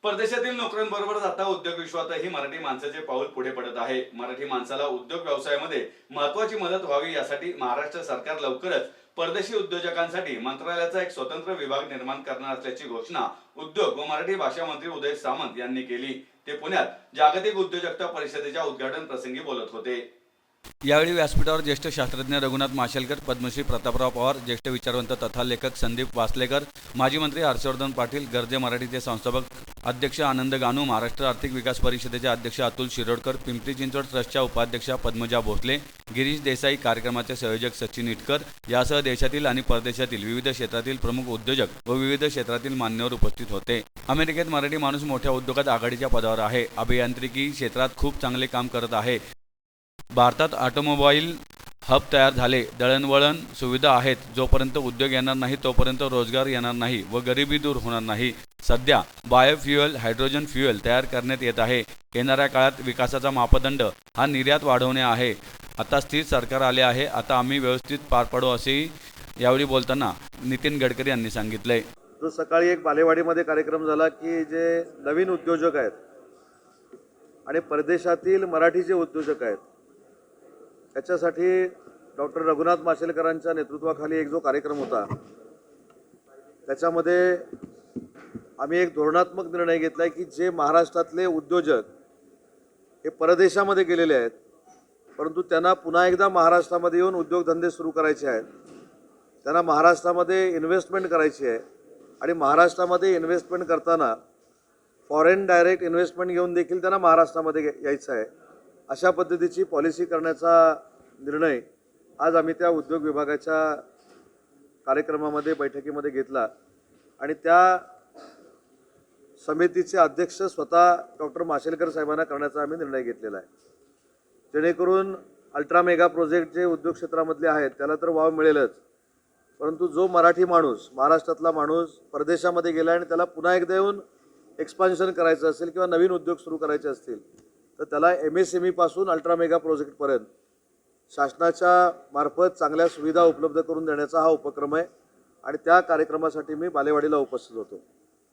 परदेशातील नोकऱ्यांबरोबरच आता उद्योग विश्वातही मराठी माणसाचे पाऊल पुढे पडत आहे. मराठी माणसाला उद्योग व्यवसायामध्ये महत्वाची मदत व्हावी यासाठी महाराष्ट्र सरकार लवकरच परदेशी उद्योजकांसाठी मंत्रालयाचा एक स्वतंत्र विभाग निर्माण करणार असल्याची घोषणा उद्योग व मराठी भाषा मंत्री उदय सामंत यांनी केली. ते पुण्यात जागतिक उद्योजकता परिषदेच्या उद्घाटन प्रसंगी बोलत होते. यावेळी व्यासपीठावर ज्येष्ठ शास्त्रज्ञ रघुनाथ माशेलकर, पद्मश्री प्रतापराव पवार, ज्येष्ठ विचारवंत तथा लेखक संदीप वासलेकर, माजी मंत्री हर्षवर्धन पाटील, गर्जे मराठीचे संस्थापक अध्यक्ष आनंद गानू, महाराष्ट्र आर्थिक विकास परिषदेचे अध्यक्ष अतुल शिरोडकर, पिंपरी चिंचवड ट्रस्टच्या उपाध्यक्षा पद्मजा भोसले, गिरीश देसाई, कार्यक्रमाचे संयोजक सचिन इटकर यासह देशातील आणि परदेशातील विविध क्षेत्रातील प्रमुख उद्योजक व विविध क्षेत्रातील मान्यवर उपस्थित होते. अमेरिकेत मराठी माणूस मोठ्या उद्योगात आघाडीच्या पदावर आहे. अभियांत्रिकी क्षेत्रात खूप चांगले काम करत आहे. भारतात ऑटोमोबाईल हब तयार झाले. दळणवळण सुविधा आहेत. जोपर्यंत उद्योग येणार नाही तोपर्यंत रोजगार येणार नाही व गरिबी दूर होणार नाही. सध्या बायोफ्युएल, हायड्रोजन फ्युएल तयार करण्यात येत आहे. येणाऱ्या काळात विकासाचा मापदंड हा निर्यात वाढवणे आहे. आता स्थिर सरकार आले आहे. आता आम्ही व्यवस्थित पार पाडू असेही यावेळी बोलताना नितीन गडकरी यांनी सांगितले. जो सकाळी एक बालेवाडीमध्ये कार्यक्रम झाला की जे नवीन उद्योजक आहेत आणि परदेशातील मराठी जे उद्योजक आहेत त्याच्यासाठी डॉक्टर रघुनाथ माशेलकरांच्या नेतृत्वाखाली एक जो कार्यक्रम होता त्याच्यामध्ये आम्ही एक धोरणात्मक निर्णय घेतला आहे की जे महाराष्ट्रातले उद्योजक हे परदेशामध्ये गेलेले आहेत परंतु त्यांना पुन्हा एकदा महाराष्ट्रामध्ये येऊन उद्योगधंदे सुरू करायचे आहेत, त्यांना महाराष्ट्रामध्ये इन्व्हेस्टमेंट करायची आहे आणि महाराष्ट्रामध्ये इन्व्हेस्टमेंट करताना फॉरेन डायरेक्ट इन्व्हेस्टमेंट घेऊन देखील त्यांना महाराष्ट्रामध्ये यायचं आहे, अशा पद्धतीची पॉलिसी करण्याचा निर्णय आज आम्ही त्या उद्योग विभागाच्या कार्यक्रमामध्ये बैठकीमध्ये घेतला आणि त्या समितीचे अध्यक्ष स्वतः डॉक्टर माशेलकर साहेबांना करण्याचा आम्ही निर्णय घेतलेला आहे. जेणेकरून अल्ट्रा मेगा प्रोजेक्ट जे उद्योग क्षेत्रामधले आहेत त्याला तर वाव मिळेलच, परंतु जो मराठी माणूस, महाराष्ट्रातला माणूस परदेशामध्ये गेला आणि त्याला पुन्हा एकदा येऊन एक्सपान्शन करायचं असेल किंवा नवीन उद्योग सुरू करायचे असतील तर त्याला MSME पासून अल्ट्रा मेगा प्रोजेक्टपर्यंत शासनाच्या मार्फत चांगल्या सुविधा उपलब्ध करून देण्याचा हा उपक्रम आहे आणि त्या कार्यक्रमासाठी मी बालेवाडीला उपस्थित होतो.